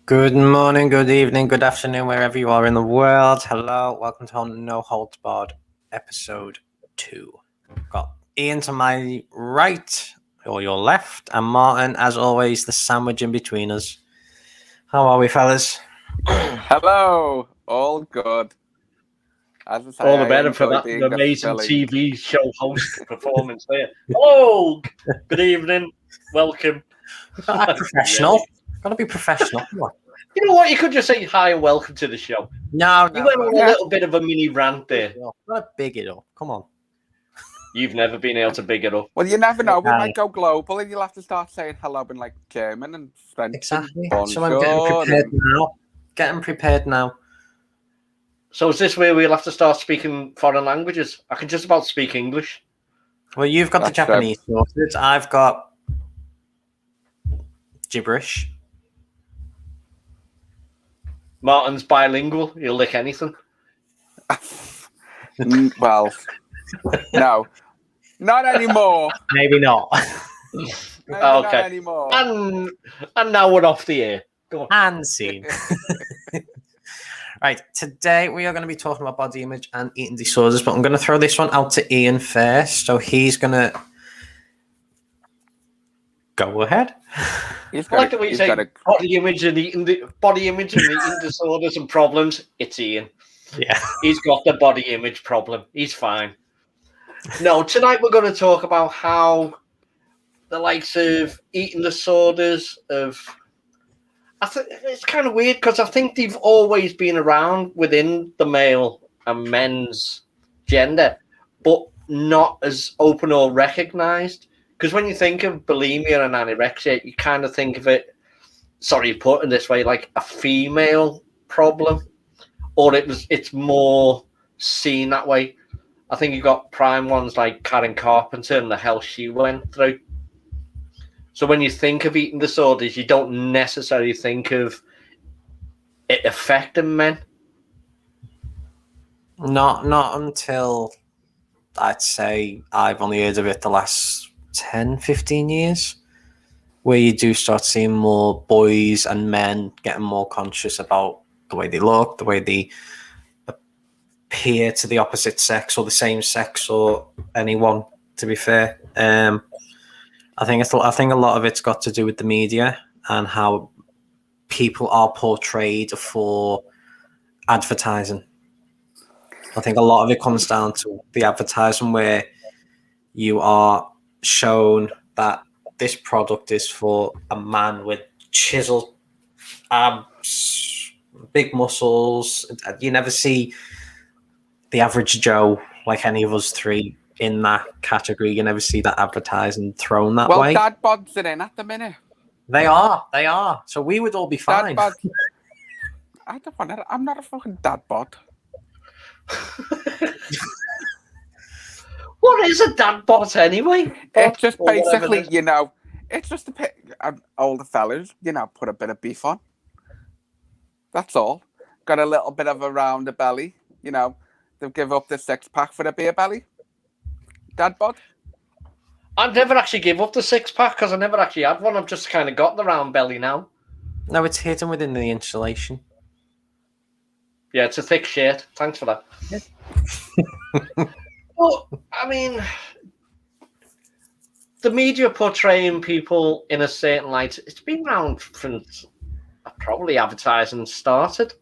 Good morning, good evening, good afternoon, wherever you are in the world. Hello, welcome to No Holds Barred, episode 2. Got Ian to my right, or your left, and Martin, as always, the sandwich in between us. How are we, fellas? Hello, all good. As I say, All the I better for enjoy that being amazing the silly. TV show host performance there. Hello, good evening, welcome. Professional. Gotta be professional. Come on. You know what? You could just say hi and welcome to the show. No, You went on Yeah. a little bit of a mini rant there. Gotta big it up. Come on. You've never been able to big it up. Well, you never know. We Okay. might go global, and you'll have to start saying hello in like German and French. Exactly. And So I'm getting bonjour prepared and- now. Getting prepared now. So is this where we'll have to start speaking foreign languages? I can just about speak English. Well, you've got the That's Japanese sorted. I've got gibberish. Martin's bilingual. He'll lick anything. Well, no, not anymore. Maybe not. Maybe not Okay. anymore. And now we're off the air. Go on. And scene. Right, today we are going to be talking about body image and eating disorders, but I'm going to throw this one out to Ian first. So he's going to go ahead. He's I like the way you he's say got a- body image and eating disorders and problems. It's Ian. Yeah. He's got the body image problem. He's fine. No, tonight we're going to talk about how the likes of eating disorders it's kind of weird because I think they've always been around within the male and men's gender, but not as open or recognized. Because when you think of bulimia and anorexia, you kind of think of it, sorry, put it this way, like a female problem, or it's more seen that way. I think you've got prime ones like Karen Carpenter and the hell she went through. So when you think of eating disorders, you don't necessarily think of it affecting men. Not until I'd say I've only heard of it the last 10, 15 years, where you do start seeing more boys and men getting more conscious about the way they look, the way they appear to the opposite sex or the same sex or anyone, to be fair. I think a lot of it's got to do with the media and how people are portrayed for advertising. I think a lot of it comes down to the advertising where you are shown that this product is for a man with chiseled abs, big muscles. You never see the average Joe like any of us three in that category. You never see that advertising thrown that way. Well, dad bods are in at the minute. They are. So we would all be fine. Dad bod. I don't want it. I'm not a fucking dad bod. What is a dad bot anyway? It's just Or whatever basically, it is. it's just older fellas, put a bit of beef on. That's all. Got a little bit of a rounder belly, they'll give up the 6-pack for a beer belly. Dad bod. I've never actually give up the 6-pack because I never actually had one. I've just kind of got the round belly now. No, it's hidden within the insulation. Yeah, it's a thick shirt. Thanks for that. Well, I mean, the media portraying people in a certain light, it's been around since probably advertising started.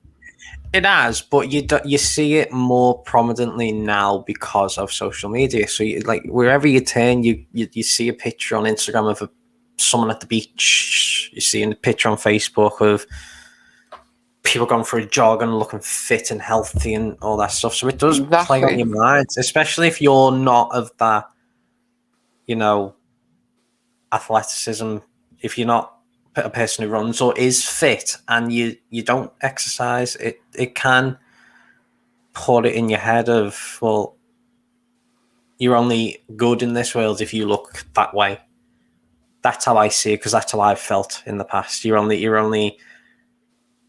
It has, but you see it more prominently now because of social media. So, wherever you turn, you see a picture on Instagram of someone at the beach. You see a picture on Facebook of people going for a jog and looking fit and healthy and all that stuff. So it does play on your mind, especially if you're not of that, athleticism. If you're not a person who runs or is fit and you don't exercise, it can put it in your head of, well, you're only good in this world if you look that way. That's how I see it, because that's how I've felt in the past. You're only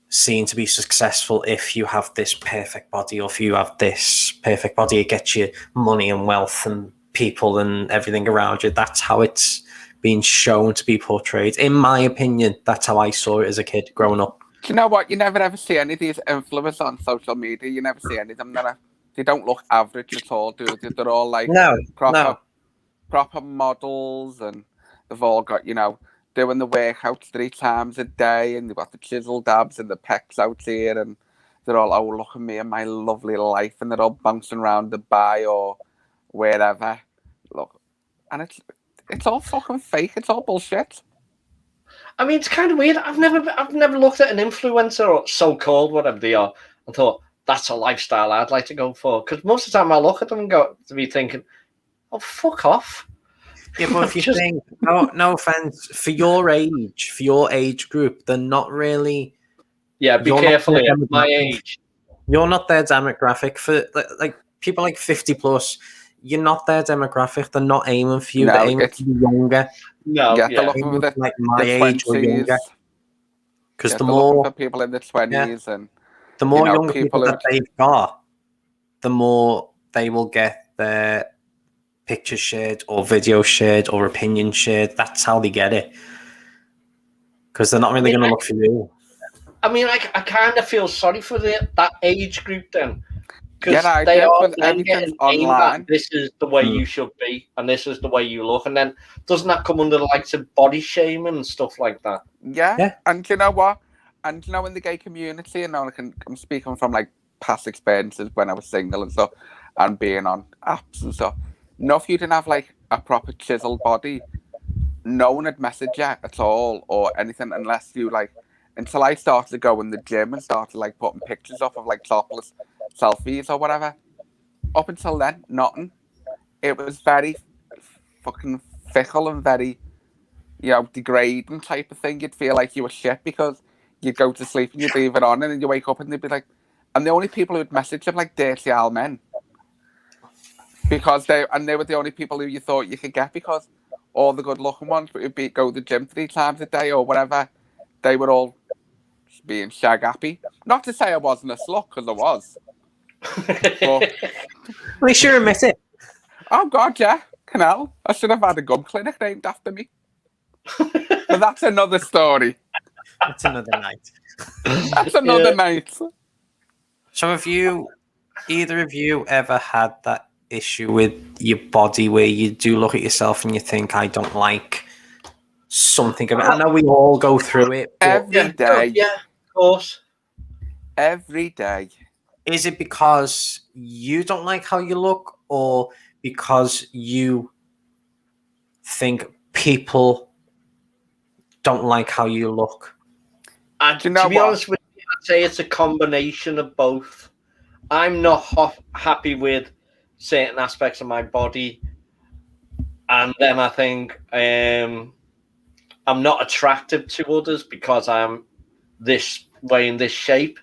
seen to be successful if you have this perfect body, or if you have this perfect body, it gets you money and wealth and people and everything around you. That's how it's being shown to be portrayed. In my opinion, that's how I saw it as a kid growing up. you know what? You never ever see any of these influencers on social media. You never see any of them they don't look average at all, do they? They're all like No, proper no. proper models, and they've all got, doing the workouts 3 times a day, and they've got the chiseled abs and the pecs out here, and they're all, oh, look at me and my lovely life, and they're all bouncing around Dubai or wherever. Look, and it's all fucking fake. It's all bullshit. I mean, it's kind of weird. I've never looked at an influencer or so-called whatever they are and thought that's a lifestyle I'd like to go for. Because most of the time I look at them and go to be thinking, oh, fuck off. Yeah, but if you think, no offense, for your age group, they're not really. Yeah, be You're careful not here. their My demographic. age. You're not their demographic. For like people like 50 plus, you're not their demographic. They're not aiming for you. They're No, aiming it's for you younger. No, they're yeah. looking Aiming for for like my the age or 20s. younger. Because Yeah, the they're looking for more people in the 20s, and the more younger people people that they've got, the more they will get their pictures shared or video shared or opinion shared. That's how they get it. Because they're not really going to look for you. I mean, I kind of feel sorry for that age group then. Because I they do, are but then everything's getting aimed at, online. this is the way you should be, and this is the way you look. And then doesn't that come under the likes of body shaming and stuff like that? Yeah, and you know what? And in the gay community, and I'm speaking from like past experiences when I was single and stuff, and being on apps and stuff. If you didn't have like a proper chiseled body, no one would message you at all or anything unless you like. Until I started to go in the gym and started like putting pictures up of like topless selfies or whatever. Up until then, nothing. It was very fucking fickle and very, degrading type of thing. You'd feel like you were shit because you'd go to sleep and you'd leave it on, and then you wake up and they'd be like, and the only people who'd message them like dirty old men, because they were the only people who you thought you could get, because all the good looking ones would go to the gym 3 times a day or whatever, they were all being shag happy. Not to say I wasn't a slut, because I was. But At least you admit it. oh god, yeah, canal. I should have had a gum clinic named after me. But that's another story. That's another night. That's another night. So have either of you ever had that issue with your body where you do look at yourself and you think, I don't like something of it? I know we all go through it. But Every day. Yeah, of course. Every day. is it because you don't like how you look, or because you think people don't like how you look? And Do you know to be what? honest with you, I'd say it's a combination of both. I'm not happy with certain aspects of my body, and then I think I'm not attractive to others because I'm this way in this shape,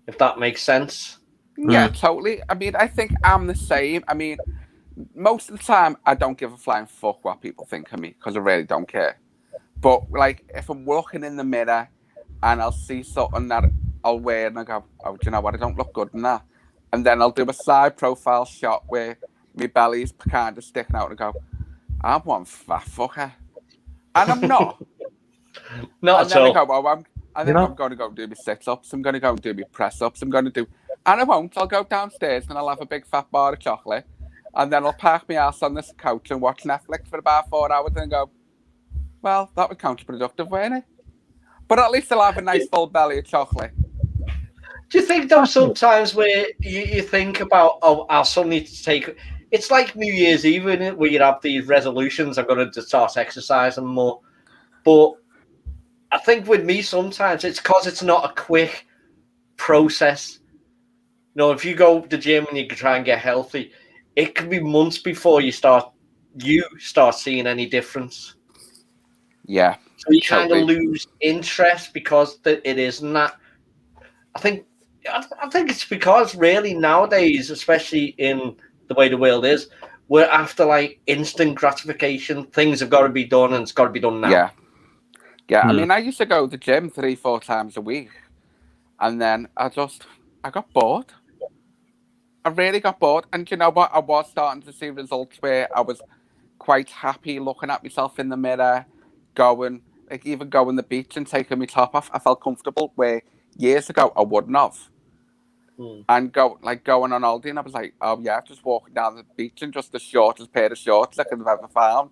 if that makes sense. Yeah, totally. I mean, I think I'm the same. I mean, most of the time, I don't give a flying fuck what people think of me, because I really don't care. But, like, if I'm walking in the mirror and I'll see something that I'll wear and I go, oh, do you know what, I don't look good in that. And then I'll do a side profile shot where my belly's kind of sticking out and go, I'm one fat fucker. And I'm not. Not And at then I all. go, oh, I'm going to go do my sit-ups. I'm going to go do my press-ups. I'm going to do... And I won't. I'll go downstairs and I'll have a big fat bar of chocolate. And then I'll park my ass on this couch and watch Netflix for about 4 hours and go, well, that was counterproductive, wasn't it? But at least I'll have a nice full belly of chocolate. Do you think though sometimes where you think about, oh, I'll suddenly take... It's like New Year's Eve, isn't it, where you have these resolutions, I'm going to start exercising more. But I think with me sometimes it's because it's not a quick process. If you go to the gym and you try and get healthy, it could be months before you start seeing any difference. Yeah. So you kind of lose interest because it isn't that. I think it's because really nowadays, especially in the way the world is, we're after like instant gratification. Things have got to be done, and it's got to be done now. Yeah. I mean, I used to go to the gym 3-4 times a week, and then I got bored. I really got bored, and you know what? I was starting to see results where I was quite happy looking at myself in the mirror, even going the beach and taking my top off. I felt comfortable where years ago I wouldn't have. Hmm. And going on holiday, and I was like, oh yeah, just walking down the beach in just the shortest pair of shorts I could have ever found.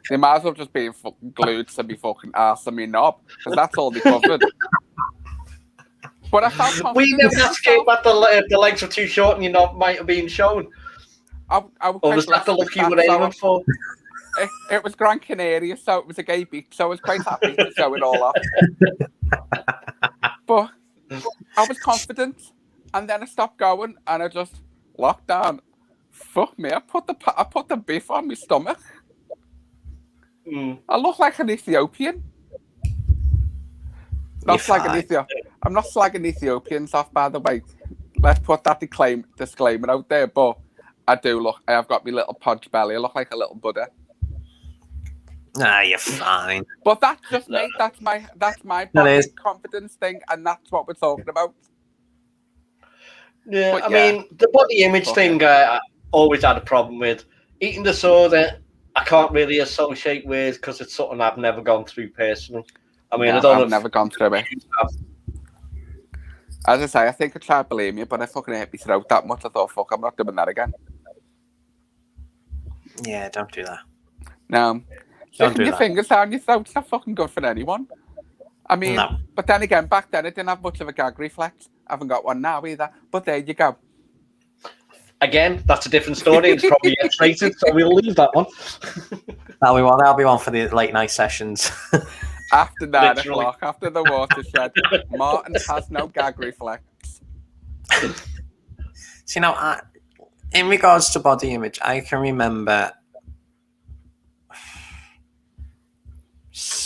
They might as well just be fucking glued to me fucking ass and me knob, because that's all they covered. But I felt confident. Were you never in that scared myself. that the legs were too short and your knob might have been shown? I was Or was that the look you were aiming for? It was Gran Canaria, so it was a gay beach, so I was quite happy to show it all off. But I was confident, and then I stopped going, and I just locked down. Fuck me! I put the beef on my stomach. Mm. I look like an Ethiopian. Not slagging Ethiopian. I'm not slagging Ethiopians off, by the way. Let's put that disclaimer out there. But I do look. I have got my little podge belly. I look like a little Buddha. Nah, you're fine. But that's just me. That's my body confidence thing, and that's what we're talking about. Yeah, But I mean, the body image thing I always had a problem with. Eating disorder, I can't really associate with because it's something I've never gone through personally. I mean, I don't know. I've never gone through it. As I say, I think I tried to blame you, but I fucking hate me throat that much. I thought, fuck, I'm not doing that again. Yeah, don't do that. No. Sticking your fingers down your throat's not fucking good for anyone. I mean, No. But then again, back then I didn't have much of a gag reflex. I haven't got one now either. But there you go. Again, that's a different story. It's probably X-rated, so we'll leave that one. That'll be one for the late night sessions. After 9 o'clock, after the watershed, Martin has no gag reflex. So, in regards to body image, I can remember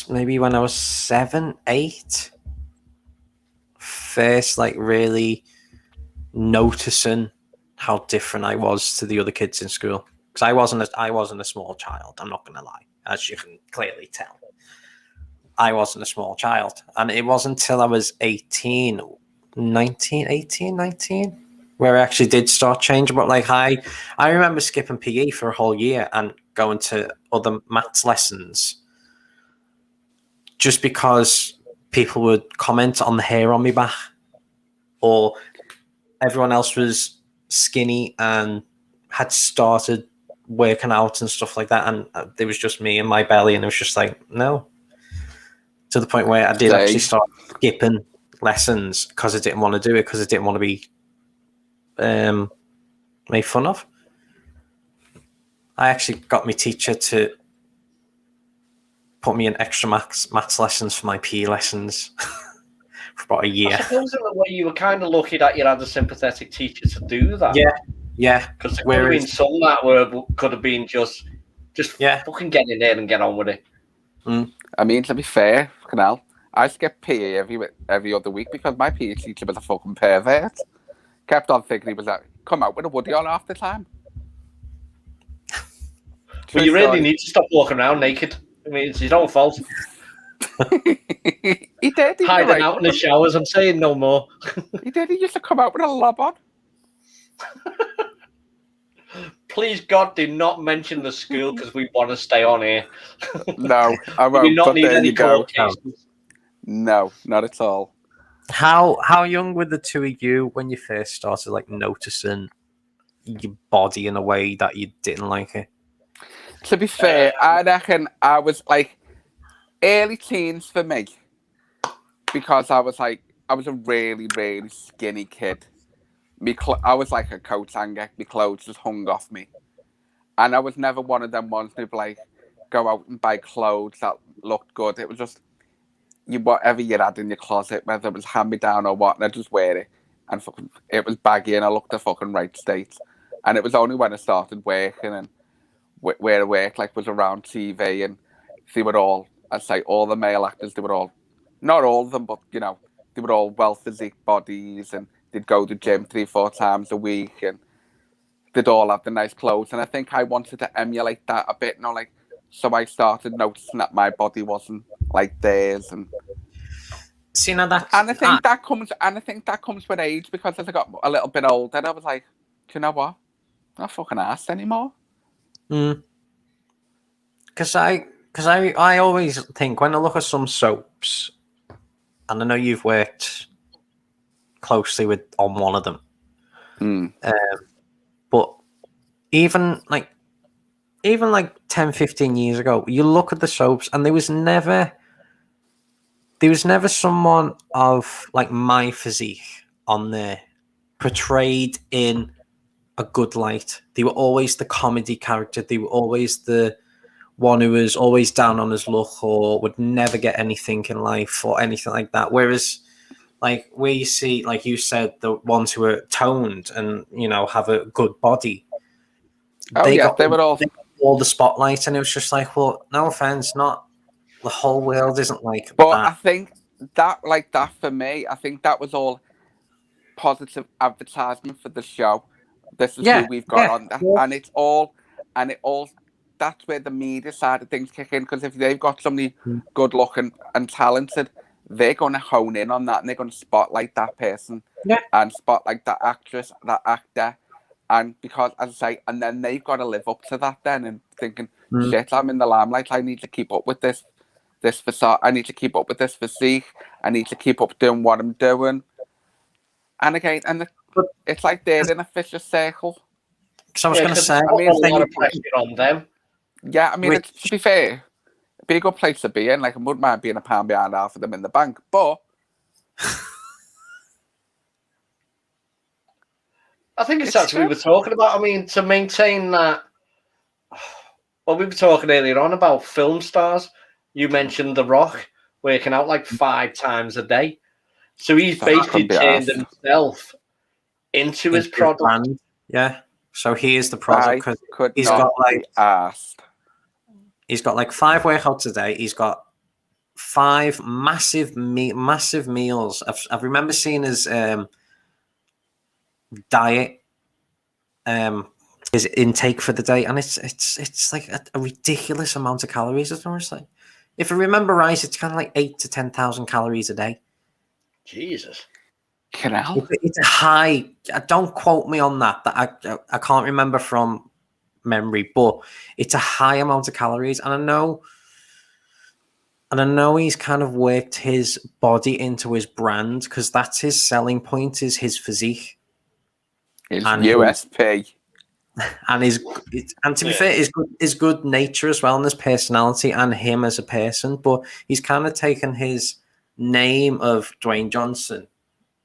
maybe when I was 7, 8, first really noticing how different I was to the other kids in school. Because I wasn't a small child. I'm not going to lie, as you can clearly tell. I wasn't a small child, and it wasn't until I was 18, where I actually did start changing. But I remember skipping PE for a whole year and going to other maths lessons just because people would comment on the hair on my back, or everyone else was skinny and had started working out and stuff like that, and there was just me and my belly, and it was just no. To the point where I did actually start skipping lessons because I didn't want to do it, because I didn't want to be made fun of. I actually got my teacher to put me in extra maths lessons for my PE lessons for about a year. I suppose in a way you were kind of lucky that you had a sympathetic teacher to do that. Yeah. Because there could have been some that could have been just fucking get in there and get on with it. I mean, to be fair, I skipped PE every other week because my PE teacher was a fucking pervert. Kept on thinking he was come out with a woody on half the time. Well, you really need to stop walking around naked. I mean, it's your own fault. He did. Hiding out in the showers. I'm saying no more. He did. He used to come out with a lob on. Please, God, do not mention the school because we want to stay on here. No, I won't. We not need any court cases. No, not at all. How young were the two of you when you first started noticing your body in a way that you didn't like it? To be fair, I reckon I was early teens for me, because I was a really, really skinny kid. I was like a coat hanger. My clothes just hung off me, and I was never one of them ones who'd go out and buy clothes that looked good. It was just whatever you had in your closet, whether it was hand me down or what, and I just wear it, and it was baggy, and I looked the fucking right state. And it was only when I started working and where I worked was around TV, and they were all, I'd say all the male actors, they were all, not all of them, but they were all well physique bodies, and they'd go to the gym 3-4 times a week, and they'd all have the nice clothes. And I think I wanted to emulate that a bit, so I started noticing that my body wasn't like theirs, and see now that. And I think that comes with age, because as I got a little bit older, I was like, do you know what? I'm not fucking asked anymore. Because I always think when I look at some soaps, and I know you've worked closely with on one of them, but even like 10, 15 years ago, you look at the soaps, and there was never someone of like my physique on there portrayed in a good light. They were always the comedy character. They were always the one who was always down on his luck or would never get anything in life or anything like that. Whereas, like where you see, like you said, the ones who are toned and have a good body, Oh they yeah, got they were all. all the spotlight, and it was just like, well, no offense, not the whole world isn't like But I that. think that for me, I think that was all positive advertisement for the show. This is who Yeah, we've got yeah, on that, and it's all, and it all. That's where the media side of things kick in, because if they've got somebody good looking and talented, they're going to hone in on that, and they're going to spotlight that person, yeah. and spotlight that actress, that actor, and because, as I say, and then they've got to live up to that then, and thinking, shit, I'm in the limelight, I need to keep up with this facade, I need to keep up with this physique, I need to keep up doing what I'm doing. And again, But it's like they're in a vicious circle. because I was going to say, I mean, a lot of pressure on them. yeah, I mean, to be fair, it'd be a good place to be in. Like, I wouldn't mind being a pound behind half of them in the bank, but I think it's actually we were talking about. I mean, to maintain that. Well, we were talking earlier on about film stars. You mentioned The Rock working out like 5 times a day. So he's basically turned himself into his product. Brand. Yeah. So he is the product, because he's got like he's got like 5 workouts a day. He's got 5 massive meals. I remember seeing his diet, his intake for the day, and it's like a ridiculous amount of calories. It's almost like, if I remember right, it's kind of like 8 to 10,000 calories a day. Jesus. It's a high. Don't quote me on that. That I can't remember from memory, but it's a high amount of calories, and I know he's kind of worked his body into his brand, because that's his selling point, is his physique, his USP, and to be fair, his good nature as well, and his personality, and him as a person. But he's kind of taken his name of Dwayne Johnson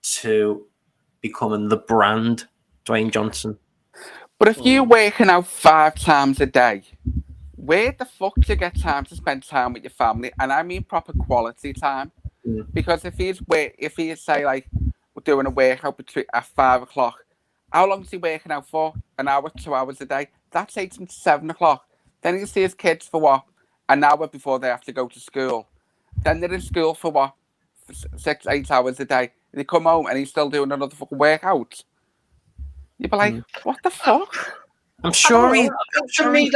to becoming the brand Dwayne Johnson. But if you're working out 5 times a day, where the fuck do you get time to spend time with your family? And I mean proper quality time. Because if he's say like we're doing a workout at 5 o'clock, how long is he working out for? An hour, 2 hours a day? That takes him to 7 o'clock. Then he can see his kids for what? An hour before they have to go to school. Then they're in school for what? For 6, 8 hours a day. They come home and he's still doing another fucking workout. You'd be like, what the fuck? I'm sure to me,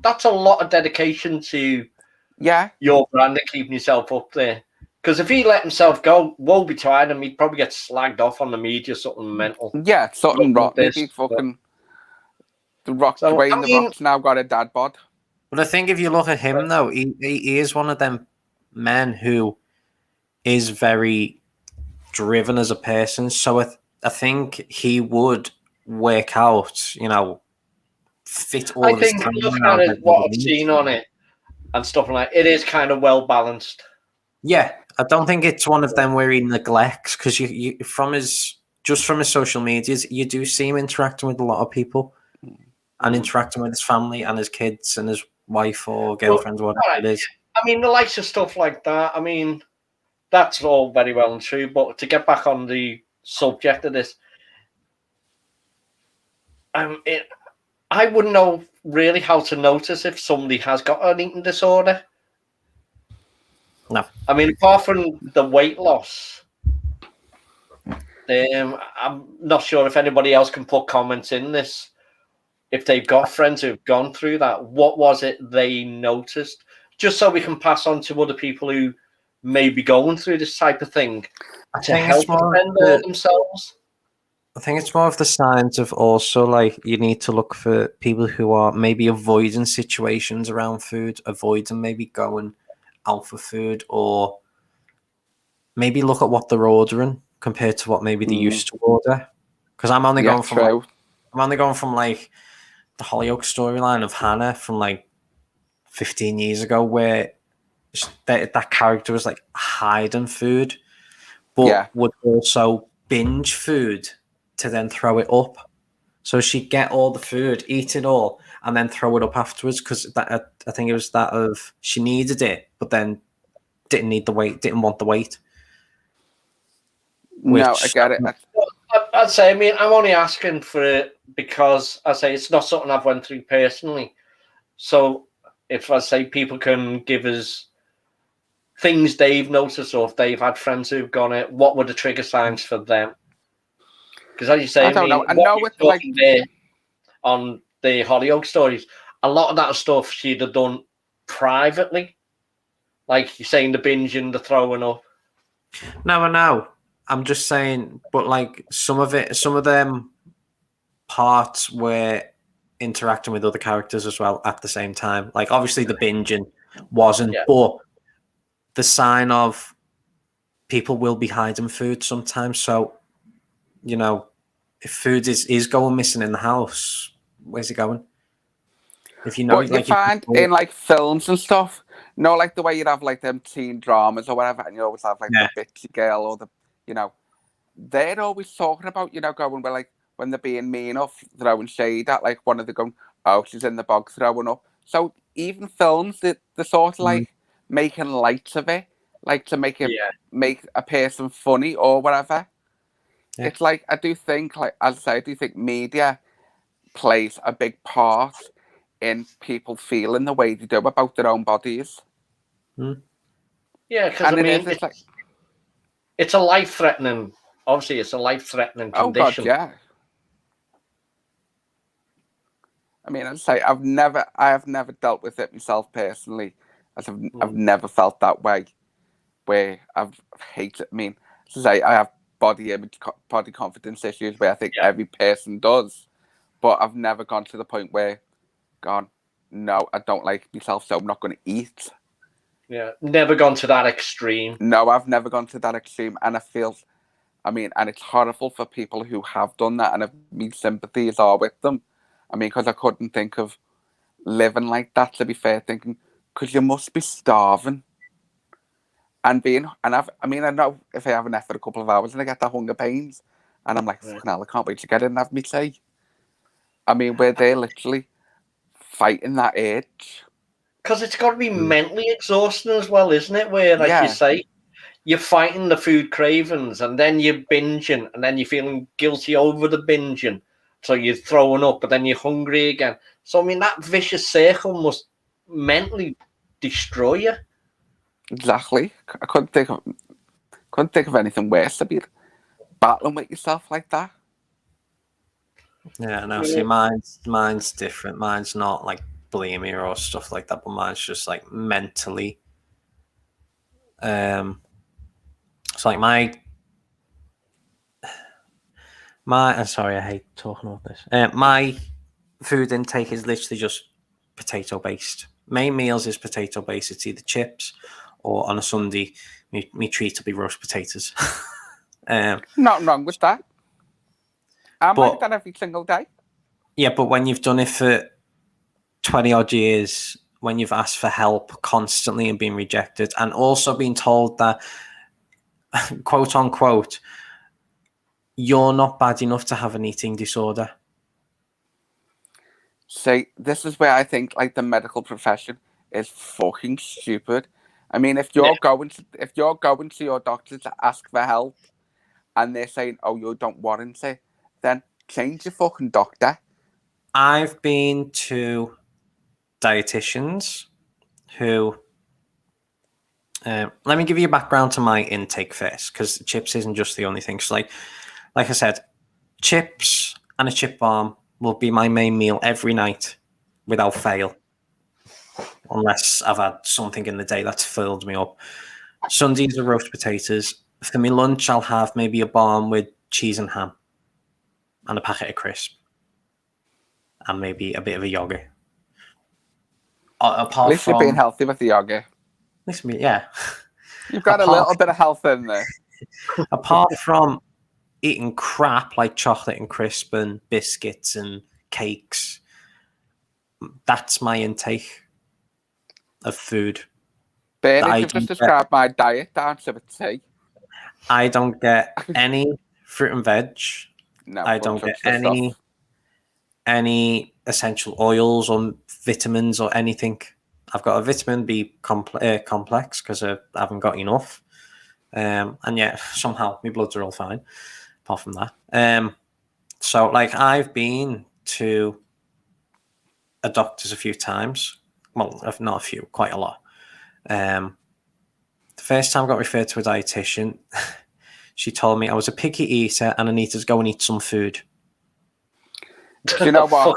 that's a lot of dedication to your brand and keeping yourself up there. Because if he let himself go, woe betide him, he'd probably get slagged off on the media, something mental. Yeah, something wrong. Maybe fucking The Rock. So, Dwayne The Rock's now got a dad bod. But I think if you look at him, though, he is one of them men who is very driven as a person. So I think he would work out, fit all of his time. Looking at it, what I've seen on it and stuff like that, it is kind of well balanced. Yeah, I don't think it's one of them where he neglects, because you from his social medias, you do see him interacting with a lot of people and interacting with his family and his kids and his wife or girlfriend, whatever it is. I mean, the likes of stuff like that, I mean, that's all very well and true, but to get back on the subject of this, I wouldn't know really how to notice if somebody has got an eating disorder. No. I mean, apart from the weight loss, I'm not sure if anybody else can put comments in this. If they've got friends who've gone through that, what was it they noticed? Just so we can pass on to other people who may be going through this type of thing to help themselves. I think it's more of the signs of also, like, you need to look for people who are maybe avoiding situations around food, avoiding maybe going out for food, or maybe look at what they're ordering compared to what maybe they used to order. Because I'm only going from true. I'm only going from like the Hollyoaks storyline of Hannah from like 15 years ago, where that character was like hiding food, but would also binge food to then throw it up. So she'd get all the food, eat it all, and then throw it up afterwards, because I think it was that of she needed it, but then didn't need the weight, didn't want the weight. No, I get it. I'd say, I mean, I'm only asking for it because I say it's not something I've went through personally. So if I say people can give us things they've noticed, or if they've had friends who've gone it, what were the trigger signs for them? Because as you say, I don't know. I know it's like there on the Hollyoaks stories, a lot of that stuff she'd have done privately, like you're saying, the binging, the throwing up. No, I know. I'm just saying, but like some of them parts were interacting with other characters as well at the same time. Like obviously the binging wasn't, but the sign of people will be hiding food sometimes. So, you know, if food is going missing in the house, where's it going? If you know, but like you find in like films and stuff, like the way you'd have like them teen dramas or whatever, and you always have like the bitchy girl or the, they're always talking about, going where like when they're being mean or throwing shade at like one of them going, oh, she's in the bog throwing up. So even films, they're sort of like making light of it, like to make it make a person funny or whatever. Yeah. It's like, I do think, like as I say, I do think media plays a big part in people feeling the way they do about their own bodies. Yeah, because I mean, it's a life-threatening. Obviously, it's a life-threatening condition. Oh God, yeah. I mean, I'd say I have never dealt with it myself personally. I've never felt that way, where I've hated it. I mean, to say I have body image, body confidence issues, where I think every person does, but I've never gone to the point where, no, I don't like myself, so I'm not going to eat. Yeah, never gone to that extreme. No, I've never gone to that extreme, and and it's horrible for people who have done that, and my sympathies are with them. I mean, because I couldn't think of living like that, to be fair, thinking, because you must be starving. I know if I haven't ate for a couple of hours and I get the hunger pains, and I'm like, fucking hell, I can't wait to get in and have me tea. I mean, where they're literally fighting that urge. Because it's got to be mentally exhausting as well, isn't it? Where, like you say, you're fighting the food cravings, and then you're binging, and then you're feeling guilty over the binging. So you're throwing up, but then you're hungry again. So, I mean, that vicious circle must mentally destroy you. Exactly. I couldn't think of anything worse to be battling with yourself like that. Yeah, no, see, mine's different. Mine's not like bulimia or stuff like that, but mine's just like mentally. It's like I'm sorry, I hate talking about this. My food intake is literally just potato based. Main meals is potato based. It's either chips or on a Sunday, me treat will be roast potatoes. Nothing wrong with that. I'm like that every single day. Yeah, but when you've done it for 20 odd years, when you've asked for help constantly and been rejected, and also been told that, quote unquote, you're not bad enough to have an eating disorder. See, this is where I think like the medical profession is fucking stupid. I mean, if you're going to your doctor to ask for help, and they're saying, "Oh, you don't warrant it," then change your fucking doctor. I've been to dietitians who. Let me give you a background to my intake first, because chips isn't just the only thing. So like I said, chips and a chip balm will be my main meal every night without fail, unless I've had something in the day that's filled me up. Sundays are roast potatoes. For my lunch, I'll have maybe a balm with cheese and ham and a packet of crisp and maybe a bit of a yogurt. At least you're being healthy with the yogurt. Yeah. You've got a little bit of health in there. Apart from eating crap like chocolate and crisp and biscuits and cakes, that's my intake of food. Bernard, I you've just don't described my diet down to a T. I don't get any fruit and veg. No, I don't don't get touch the stuff. any essential oils or vitamins or anything. I've got a vitamin B complex because I haven't got enough. And yeah, somehow my bloods are all fine. Apart from that, so like I've been to a doctor's a few times. Well, if not a few, quite a lot. The first time I got referred to a dietitian, she told me I was a picky eater and I needed to go and eat some food. Do you know what?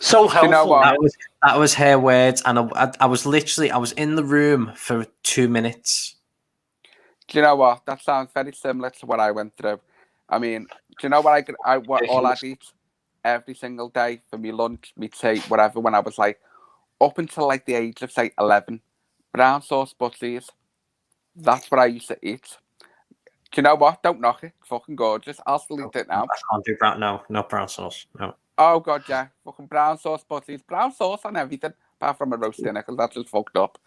So Do you know helpful. what? That was her words, and I was in the room for 2 minutes. Do you know what? That sounds very similar to what I went through. I mean, do you know what all I'd eat every single day for me lunch, me tea, whatever, when I was like up until like the age of say 11, brown sauce butties. That's what I used to eat. Do you know what? Don't knock it. It's fucking gorgeous. I'll still eat it now. I can't do brown. No brown sauce. No. Oh god, yeah, fucking brown sauce butties, brown sauce on everything apart from a roast dinner because that's just fucked up.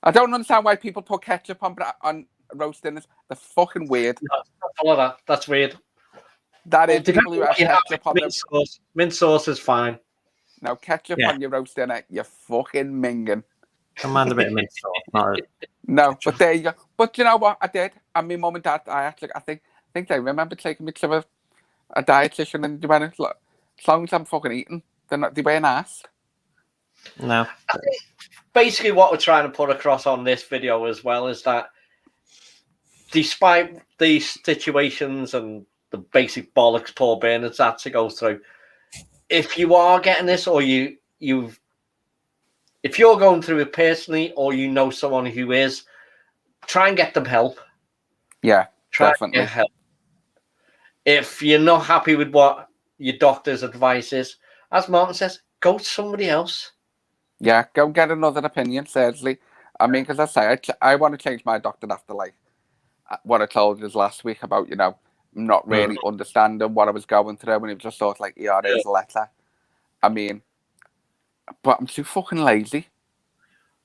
I don't understand why people put ketchup on roast dinners. They're fucking weird. No, follow that. That's weird. That Well, is people who have ketchup on mint sauce. Mint sauce is fine. No, ketchup Yeah. on your roast dinner, you're fucking minging. Don't mind a bit of mint sauce. Not a- No, but there you go. But you know what? I did. And my mum and dad, I think they remember taking me to a dietitian and they went, look, as long as I'm fucking eating, they weren't asked. No. Basically, what we're trying to put across on this video as well is that despite these situations and the basic bollocks Paul Bernard's had to go through, if you are getting this or if you're going through it personally or you know someone who is, try and get them help. Yeah, Try definitely. and get help. If you're not happy with what your doctor's advice is, as Martin says, go to somebody else. Yeah, go get another opinion, seriously. I mean, because I say, I want to change my doctor after, like, what I told you last week about, not really understanding what I was going through, and it was just sort of like, yeah, there's a letter. I mean, but I'm too fucking lazy.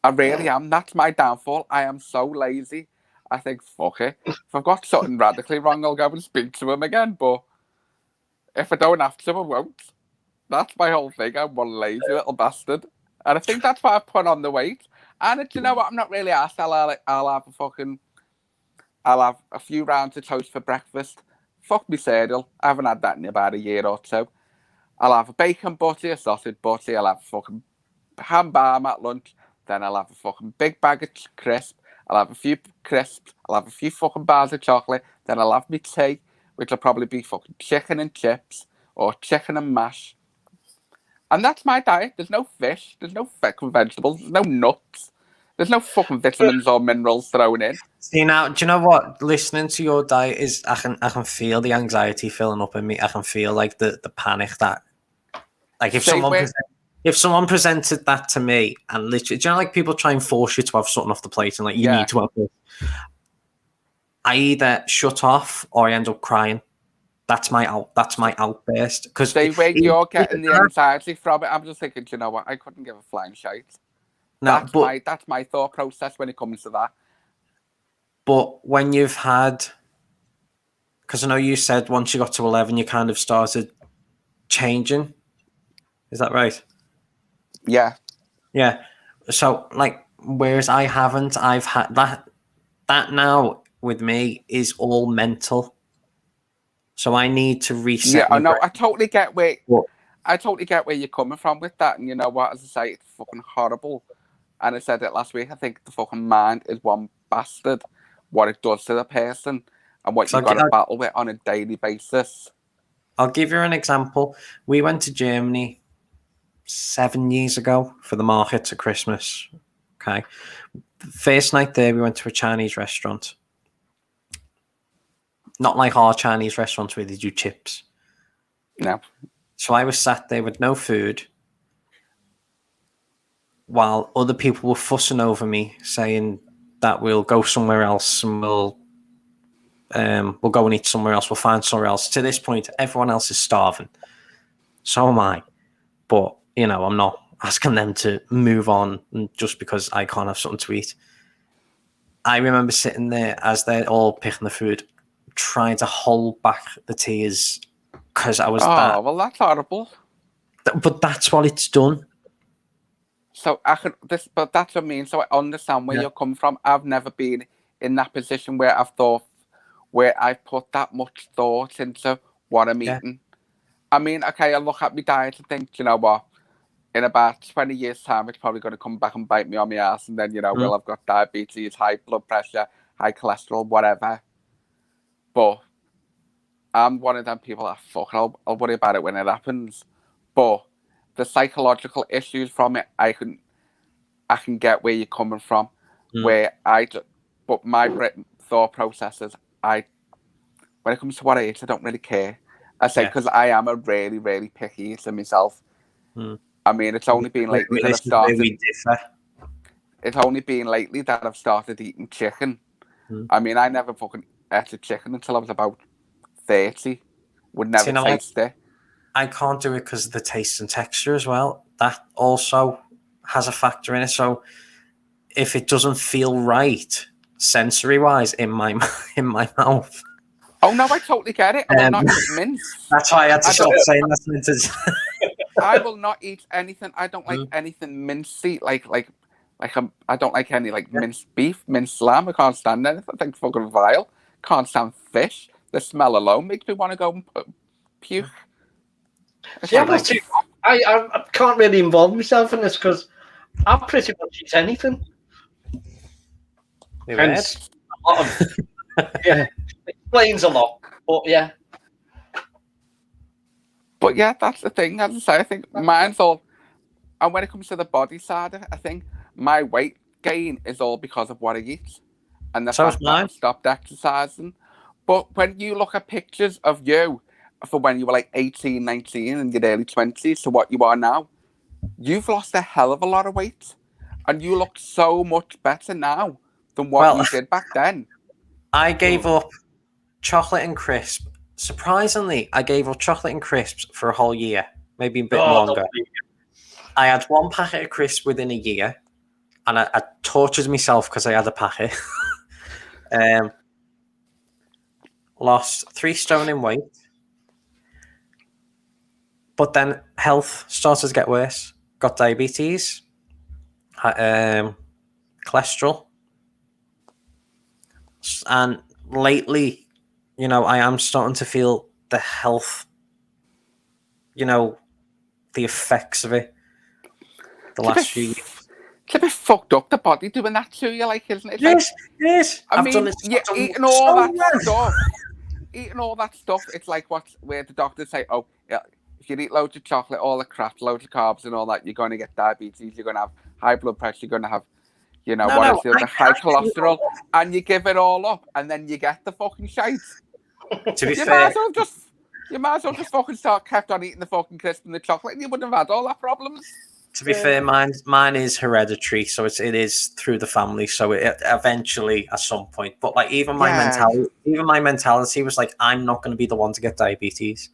I really am. That's my downfall. I am so lazy. I think, fuck it. If I've got something radically wrong, I'll go and speak to him again, but if I don't have to, I won't. That's my whole thing. I'm one lazy little bastard. And I think that's why I've put on the weight. And do you know what? I'm not really asked. I'll have a few rounds of toast for breakfast. Fuck me cereal. I haven't had that in about a year or two. I'll have a bacon butty, a sausage butty. I'll have a fucking ham barm at lunch. Then I'll have a fucking big bag of crisps. I'll have a few crisps. I'll have a few fucking bars of chocolate. Then I'll have my tea, which will probably be fucking chicken and chips or chicken and mash. And that's my diet. There's no fish. There's no fucking vegetables. There's no nuts. There's no fucking vitamins or minerals thrown in. See now, do you know what? Listening to your diet is I can feel the anxiety filling up in me. I can feel like the panic that, like if someone presented that to me and literally, do you know, like people try and force you to have something off the plate and like you need to have this. I either shut off or I end up crying. That's my outburst. Because you're getting the anxiety from it. I'm just thinking, do you know what? I couldn't give a flying shite. No, that's my thought process when it comes to that. But when you've had, because I know you said once you got to 11, you kind of started changing. Is that right? Yeah. Yeah. So like, whereas I haven't, I've had that now with me is all mental. So I need to reset. Yeah, I know. I totally get where you're coming from with that. And you know what? As I say, it's fucking horrible. And I said it last week. I think the fucking mind is one bastard. What it does to the person and what you've got to battle with on a daily basis. I'll give you an example. We went to Germany 7 years ago for the markets at Christmas. Okay. First night there, we went to a Chinese restaurant. Not like our Chinese restaurants where they do chips. No. So I was sat there with no food while other people were fussing over me saying, that we'll go somewhere else and we'll go and eat somewhere else. We'll find somewhere else. To this point, everyone else is starving. So am I. But, you know, I'm not asking them to move on just because I can't have something to eat. I remember sitting there as they're all picking the food, trying to hold back the tears because I was that. Oh, well, that's horrible. But that's what it's done. So but that's what I mean. So I understand where you're coming from. I've never been in that position where I've put that much thought into what I'm eating. I mean, okay, I look at my diet and think, you know what? In about 20 years' time, it's probably going to come back and bite me on my ass, and then, you know, well, I've got diabetes, high blood pressure, high cholesterol, whatever. But I'm one of them people that I'll worry about it when it happens. But the psychological issues from it, I can get where you're coming from. But my thought processes, when it comes to what I eat, I don't really care. I say because I am a really, really picky eater myself. I mean, it's only been lately that I've started. It's only been lately that I've started eating chicken. I mean, I never fucking ate a chicken until I was about 30. Would never taste it. I can't do it because of the taste and texture as well. That also has a factor in it. So if it doesn't feel right sensory-wise in my mouth. Oh no, I totally get it. I will not eat mince. That's why I had to stop saying that sentence. I will not eat anything. I don't like anything mincy. I don't like any minced beef, minced lamb. I can't stand anything. I think fucking vile. Can't stand fish. The smell alone makes me want to go and puke. I can't really involve myself in this because I pretty much eat anything. Hence, a lot of explains a lot. But yeah. But yeah, that's the thing. As I say, I think mine's all. And when it comes to the body side, I think my weight gain is all because of what I eat, and the fact that I've stopped exercising. But when you look at pictures of you for when you were like 18, 19 in your early 20s to what you are now, you've lost a hell of a lot of weight. And you look so much better now than what you did back then. I gave up chocolate and crisp. Surprisingly, I gave up chocolate and crisps for a whole year, maybe a bit longer. I had one packet of crisps within a year, and I tortured myself because I had a packet. Lost 3 stone in weight. But then health started to get worse. Got diabetes, cholesterol. And lately, you know, I am starting to feel the health, you know, the effects of it. The last few years. It's a bit fucked up, the body doing that to you, isn't it? Yes, yes. I mean, you're eating all that stuff. Eating all that stuff, it's like where the doctors say, oh, yeah, if you eat loads of chocolate, all the crap, loads of carbs and all that, you're going to get diabetes, you're going to have high blood pressure, you're going to have, you know, high cholesterol, and you give it all up, and then you get the fucking shite. To be fair, you might as well just fucking kept on eating the fucking crisp and the chocolate, and you wouldn't have had all that problems. To be fair, mine is hereditary, so it is through the family. So it eventually, at some point, but like even my mentality was like, I'm not going to be the one to get diabetes.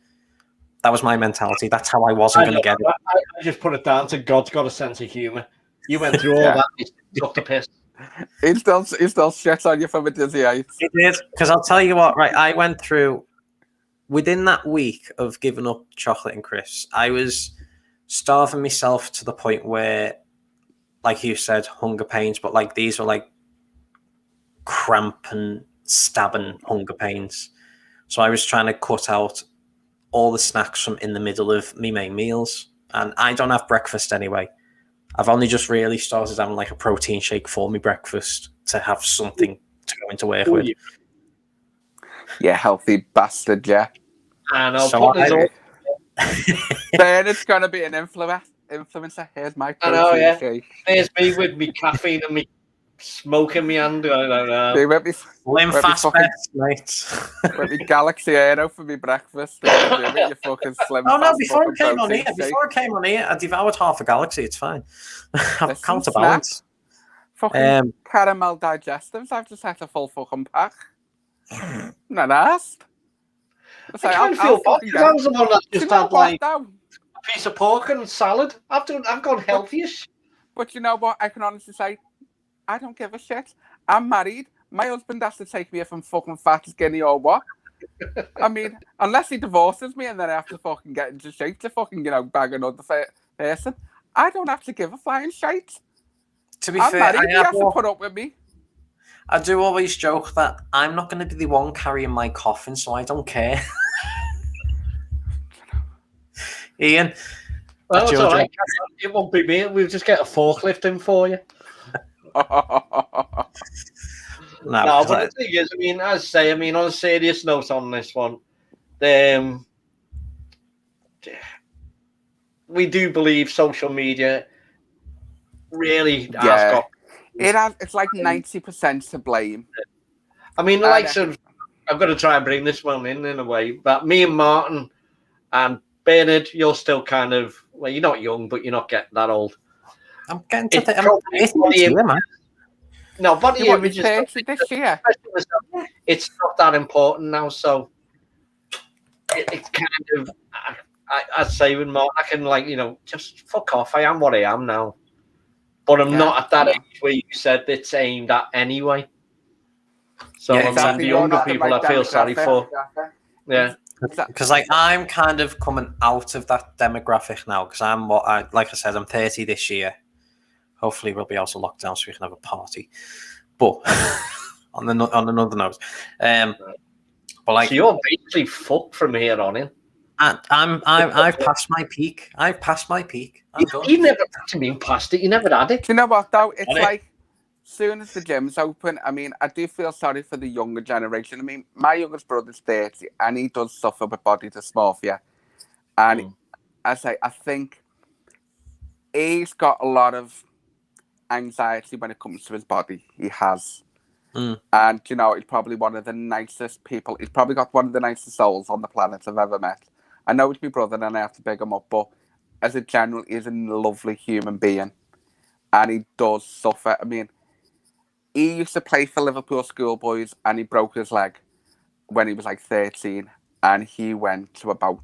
That was my mentality. That's how I wasn't going to get it. I just put it down to God's got a sense of humor. You went through all that. He took the piss. He still shit on you from a dizzy age. It did, because I'll tell you what. Right, I went through within that week of giving up chocolate and crisps. I was starving myself to the point where, like you said, hunger pains, but like these were like cramp and stabbing hunger pains. So I was trying to cut out all the snacks from in the middle of me main meals, and I don't have breakfast anyway. I've only just really started having like a protein shake for me breakfast to have something to go into work with. Yeah, healthy bastard, yeah. And I'll put this on. Then it's going to be an influencer. Here's my protein shake. There's me with me caffeine and me smoking me hand. I don't know. Slim fast bets, mate. With me Galaxy Aero for me breakfast. You fucking slim fast. Before I came on here, I devoured half a Galaxy. It's fine. I've counterbalanced. Fucking caramel digestives. I've just had a full fucking pack. Not asked. I can't feel bad because I was the one that just had like though? a piece of pork and salad. I've gone healthiest. But you know what? I can honestly say, I don't give a shit. I'm married. My husband has to take me if I'm fucking fat, skinny, or what. I mean, unless he divorces me and then I have to fucking get into shape to fucking, bag another person. I don't have to give a flying shite. To be I'm fair, married. He has to put up with me. I do always joke that I'm not going to be the one carrying my coffin, so I don't care. Ian, well, it's all right. It won't be me. We'll just get a forklift in for you. No, but the thing is, I mean, as I say, on a serious note on this one, we do believe social media really has got. It's like 90% to blame. I mean, I've got to try and bring this one in a way, but me and Martin and Bernard, you're still kind of, well, you're not young, but you're not getting that old. I'm getting to the man. No, body image is this year. It's not that important now, so it's kind of, I'd say with Martin, I can just fuck off. I am what I am now. But I'm not at that age where you said it's aimed at anyway. So the younger people I feel sorry for. Yeah. Because I'm kind of coming out of that demographic now. Because like I said, I'm 30 this year. Hopefully we'll be able to lock down so we can have a party. But on another note, but so you're basically fucked from here on in. I've passed my peak. I've passed my peak. You never actually been past it. You never had it. Do you know what though? It's like soon as the gym's open. I mean, I do feel sorry for the younger generation. I mean, my youngest brother's 30 and he does suffer with body dysmorphia. And I think he's got a lot of anxiety when it comes to his body. He has. And he's probably one of the nicest people. He's probably got one of the nicest souls on the planet I've ever met. I know he's my brother and I have to big him up, but as a general, he's a lovely human being. And he does suffer. I mean, he used to play for Liverpool schoolboys and he broke his leg when he was like 13. And he went to about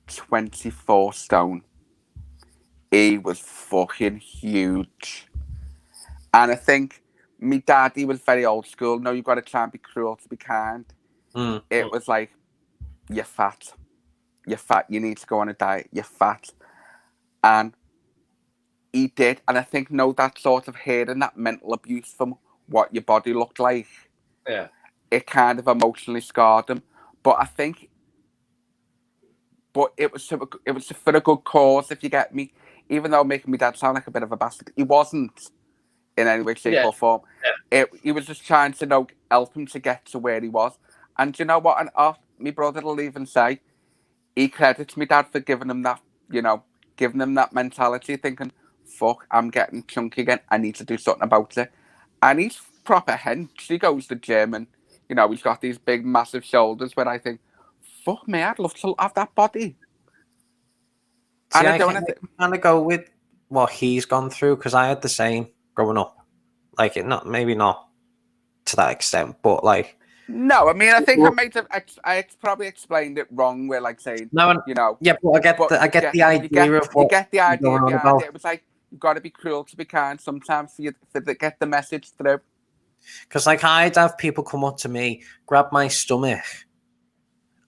24 stone. He was fucking huge. And I think my daddy was very old school. No, you've got to try and be cruel to be kind. It was like, you're fat. You're fat. You need to go on a diet. You're fat. And he did. And I think, that sort of hearing that mental abuse from what your body looked like, it kind of emotionally scarred him. But I think, it was for a good cause, if you get me. Even though making my dad sound like a bit of a bastard, he wasn't in any way, shape or form. He was just trying to help him to get to where he was. And do you know what? And my brother will even say, he credits me dad for giving him that, giving him that mentality, thinking, fuck, I'm getting chunky again. I need to do something about it. And he's proper hench. He goes to the gym and, he's got these big, massive shoulders where I think, fuck me, I'd love to have that body. See, I kind of go with what he's gone through because I had the same growing up. Maybe not to that extent, but like. No, I mean, I think I probably explained it wrong. Where saying, Yeah, but I get the idea of what you get the idea. About. It was like you've got to be cruel to be kind sometimes for to get the message through. Because I'd have people come up to me, grab my stomach,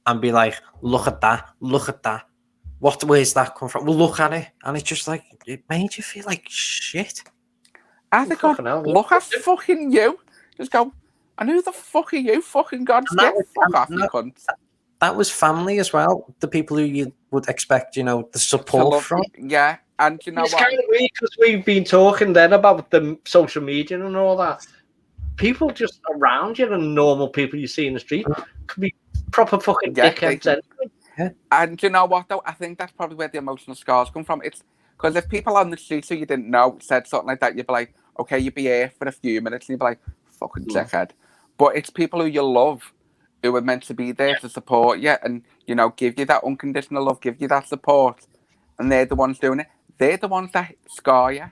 and be like, "Look at that! Look at that! Where's that come from? Well, look at it," and it's just like it made you feel like shit. I think, look at fucking you. Just go. And who the fuck are you? Fucking God's gift. Fuck off, you cunt. That was family as well. The people who you would expect, the support from. Yeah, and it's what? It's kind of weird because we've been talking then about the social media and all that. People just around you and normal people you see in the street could be proper fucking dickheads anyway. Yeah. And you know what, though? I think that's probably where the emotional scars come from. It's because if people on the street who you didn't know said something like that, you'd be like, okay, you'd be here for a few minutes and you'd be like, fucking dickhead. But it's people who you love who are meant to be there to support you and, give you that unconditional love, give you that support. And they're the ones doing it. They're the ones that scar you.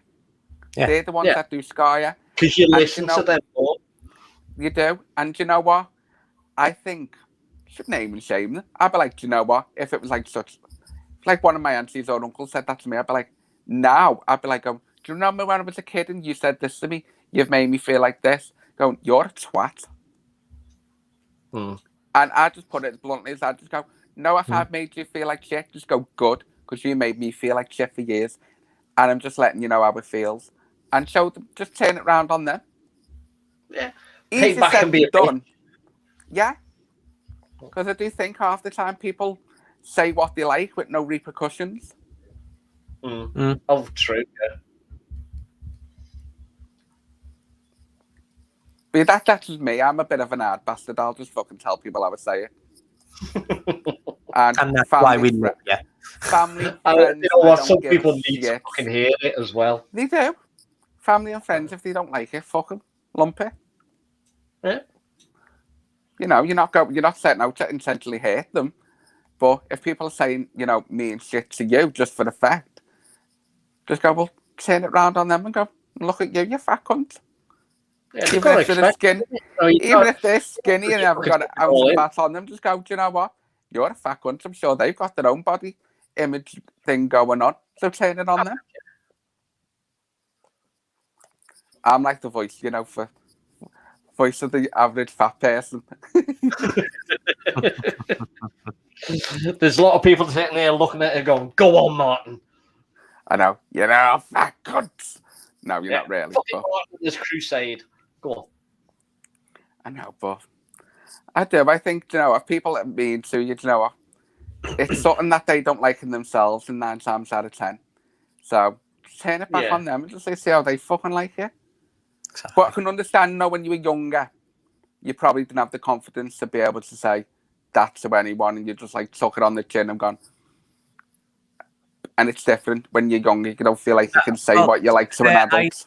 Yeah. They're the ones Yeah. that do scar you. Because you And listen you know- to them more. You do. And do you know what? I think should name and shame them. I'd be like, do you know what? If it was like such, like one of my aunties or uncles said that to me, I'd be like, now I'd be like, do you remember when I was a kid and you said this to me? You've made me feel like this. Going, you're a twat. Hmm. And I just put it as bluntly as I just go, no, if Hmm. I've made you feel like shit, just go good, because you made me feel like shit for years. And I'm just letting you know how it feels. And show them, just turn it round on them. Yeah. Easy Payback said can be than a done. Yeah. Because I do think half the time people say what they like with no repercussions. Oh, true. Yeah. But that's just me. I'm a bit of an ad bastard. I'll just fucking tell people how I say it. And that's why we family, love you. family, You friends, know I what? don't Some give a people need to shit. fucking hear it as well. They do. Family and friends, if they don't like it, fuck them. Lump it. Yeah. You know, you're not setting out to intentionally hate them. But if people are saying, you know, mean shit to you just for the fact, just go, well, turn it round on them and go, look at you, you fat cunt. Yeah, you've Even got to if they're expect skin, it. No, you even can't- if they're skinny and you haven't fucking got an stick it ounce all of in. fat on them, just go, do you know what? You're a fat cunt. I'm sure they've got their own body image thing going on. So turn it on them. I'm like the voice, you know, for voice of the average fat person. There's a lot of people sitting there looking at it going, go on, Martin. I know, you know, fat cunts. No, you're Yeah, not really. fucking But Martin, this crusade. Go on. I know, but I do. I think, you know, if people are mean to you, you know what? It's something that they don't like in themselves, and 9 times out of 10. So turn it back Yeah. on them and just see how they fucking like it. Exactly. But I can understand, you know, when you were younger, you probably didn't have the confidence to be able to say that to anyone, and you just like took it on the chin and gone. And it's different when you're younger. You don't feel like you can say Well, what you like to an yeah, adult.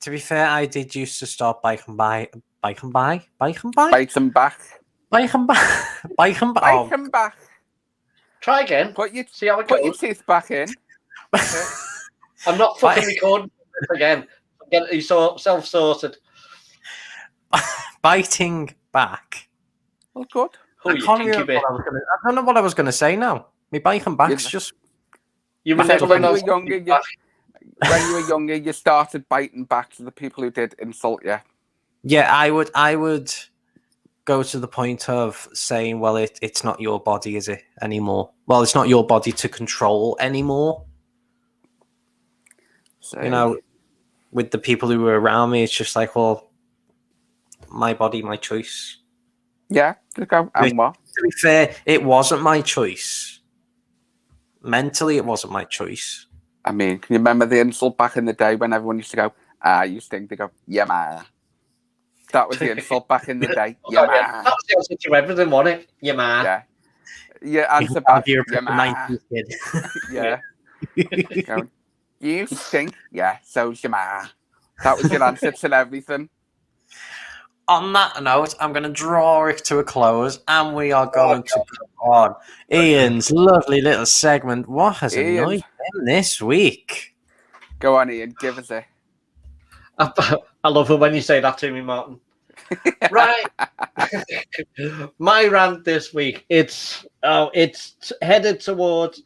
To be fair, I did used to stop bike and back. Bite them back. Bite them back. Try again. See how it Put your goes. teeth back in. I'm not fucking recording this again. You self-sorted. Biting back. Oh, good. Who I you can't kinky remember bit? I don't know what I was going to say now. My bike and back's Yeah. just. You I were said never when you going were to younger, when you were younger, you started biting back to the people who did insult you. Yeah, I would go to the point of saying, well, it's not your body, is it, anymore? Well, it's not your body to control anymore. So, You know, with the people who were around me, it's just like, well, my body, my choice. yeah, just go, and what? To be fair, it wasn't my choice. Mentally, it wasn't my choice. I mean, can you remember the insult back in the day when everyone used to go, you stink? They go, yeah, ma. That was the insult back in the day. Yeah, ma. That was the answer to everything, wasn't it? Yeah, man. Yeah. Yeah, answer back. You're Yeah, a ma. 90s kid. Yeah. Going, you stink? Yeah, so's your ma. That was your answer to everything. On that note, I'm going to draw it to a close, and we are going to go on Ian's lovely little segment. What has Ian. annoyed him this week? Go on, Ian, give us it. I love it when you say that to me, Martin. Right. My rant this week, it's headed towards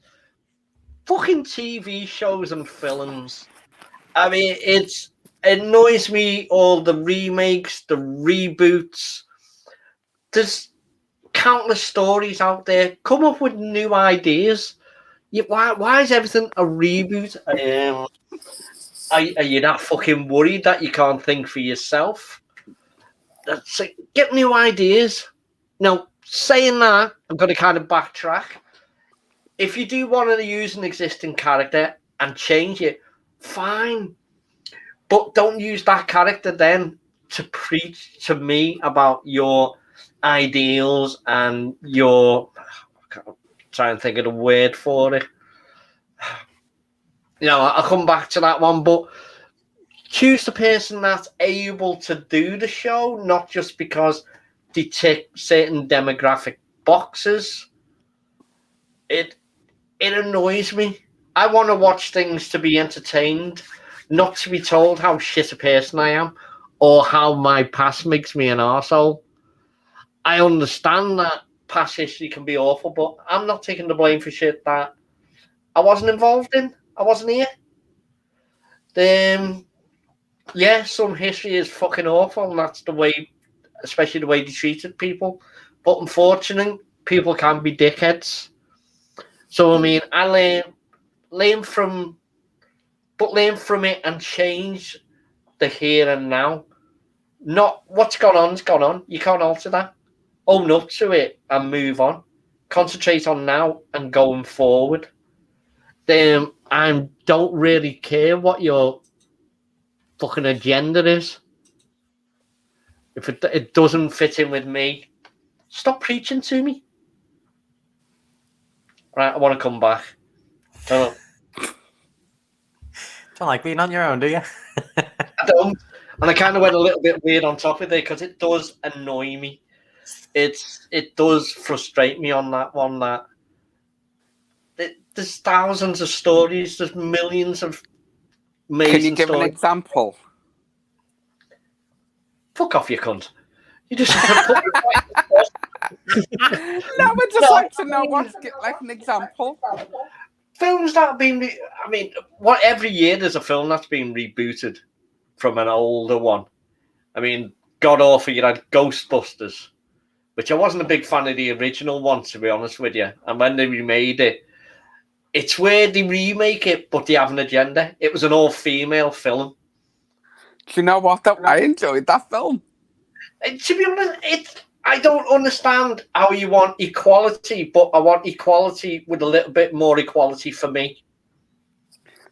fucking TV shows and films. I mean, it annoys me, all the remakes, the reboots. There's countless stories out there. Come up with new ideas. Why is everything a reboot? Are you not fucking worried that you can't think for yourself? That's like, get new ideas. Now, saying that, I'm going to kind of backtrack. If you do want to use an existing character and change it, fine. But don't use that character then to preach to me about your ideals and your... I can't try and think of the word for it. You know, I'll come back to that one, but choose the person that's able to do the show, not just because they tick certain demographic boxes. It annoys me. I want to watch things to be entertained. not to be told how shit a person I am or how my past makes me an arsehole. I understand that past history can be awful, but I'm not taking the blame for shit that I wasn't involved in. I wasn't here. Yeah, some history is fucking awful, and that's the way, especially the way they treated people. But unfortunately, people can be dickheads. So I mean, I learn from it and change the here and now. Not what's gone on's gone on. You can't alter that. Own up to it and move on. Concentrate on now and going forward. Then I don't really care what your fucking agenda is. If it doesn't fit in with me, stop preaching to me. Right, I want to come back. Don't like being on your own, do you? I don't. And I kind of went a little bit weird on top of it because it does annoy me. It does frustrate me on that one. There's thousands of stories. There's millions of amazing Can you give stories. an example? Fuck off, you cunt. You just put No, we'd just like to know what's like an example. films that have been. I mean, what every year there's a film that's been rebooted from an older one. I mean, God awful, you had Ghostbusters, which I wasn't a big fan of the original one, to be honest with you. And when they remade it, it's weird they remake it, but they have an agenda. It was an all-female film. Do you know what? I enjoyed that film. And to be honest, I don't understand how you want equality, but I want equality with a little bit more equality for me.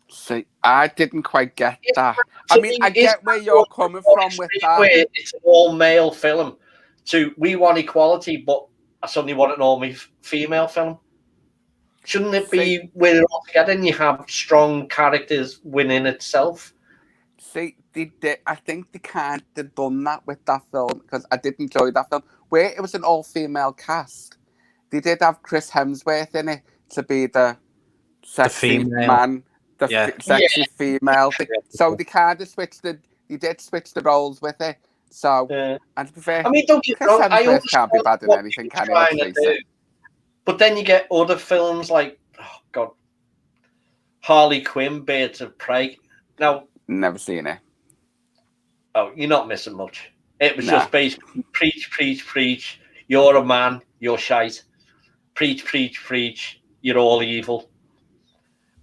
See, I didn't quite get that. To I mean, me, I get where you're coming from with that. Where it's an all-male film. We want equality, but I suddenly want an all-female film. Shouldn't it be where they're all together and you have strong characters within itself? See, I think they can't have done that with that film because I did enjoy that film. Where it was an all-female cast, they did have Chris Hemsworth in it to be the sexy man, sexy female. So they kind of they did switch the roles with it. So, and to be fair, I mean, don't get Chris wrong, Hemsworth can't be bad in anything, can he? Let's face it. But then you get other films like, oh God, Harley Quinn, Birds of Prey. Now, never seen it. Oh, you're not missing much. It was just basically preach, preach, preach. You're a man, you're shite. Preach, preach, preach. You're all evil.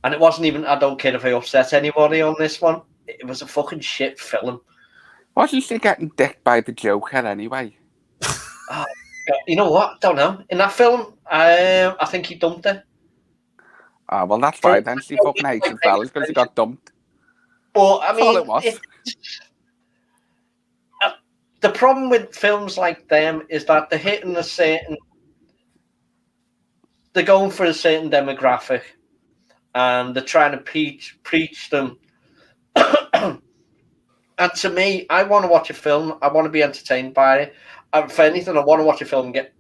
And it wasn't even, I don't care if I upset anybody on this one. It was a fucking shit film. Wasn't she getting dicked by the Joker anyway? Oh, you know what? I don't know. In that film, I think he dumped her. Ah, well, that's why then. She fucking hated fellas because he got dumped. But, I mean, all it was. The problem with films like them is that they're hitting they're going for a certain demographic and they're trying to preach them. And to me, I want to watch a film. I want to be entertained by it. And for anything, I want to watch a film and get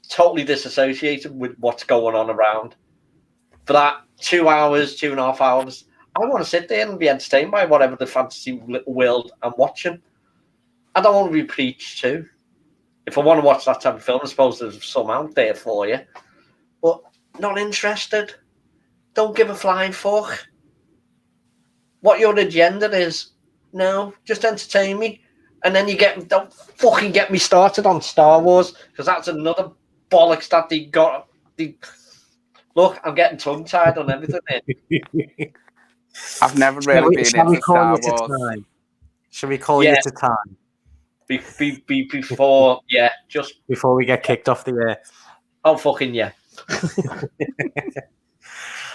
totally disassociated with what's going on around. For that 2 hours, 2.5 hours, I want to sit there and be entertained by whatever the fantasy world I'm watching. I don't want to be preached to. If I want to watch that type of film, I suppose there's some out there for you. But not interested. Don't give a flying fuck. What your agenda is, no, just entertain me. And then don't fucking get me started on Star Wars, because that's another bollocks that they got. Look, I'm getting tongue-tied on everything here. I've never really been into Star Wars. Should we call you to time? Before, just before we get kicked off the air. Oh, fucking yeah.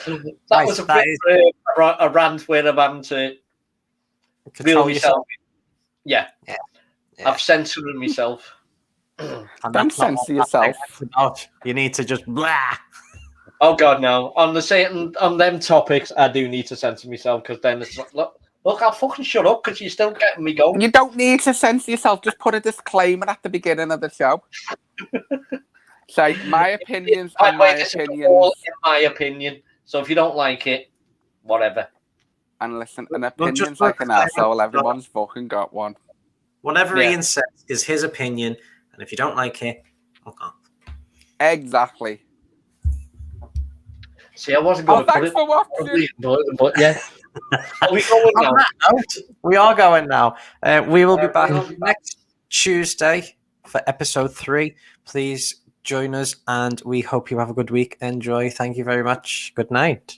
That was a rant where I'm having to reel myself. Yeah. I've censored myself. Don't censor yourself. You need to just blah. Oh God, no! On them topics, I do need to censor myself because then it's look, I'll fucking shut up because you're still getting me going. You don't need to censor yourself. Just put a disclaimer at the beginning of the show. Say my opinions are my opinions. All in my opinion. So if you don't like it, whatever. And listen, an Well, opinion's just like an like- arsehole. Everyone's fucking got one. Whatever Yeah. Ian says is his opinion, and if you don't like it, fuck off. Exactly. See, I wasn't Oh, going to put thanks it. for watching. But yeah. Are we going On now? that note, we are going now. We will be back we'll be back. next Tuesday for episode 3. Please join us, and we hope you have a good week. Enjoy. Thank you very much. Good night.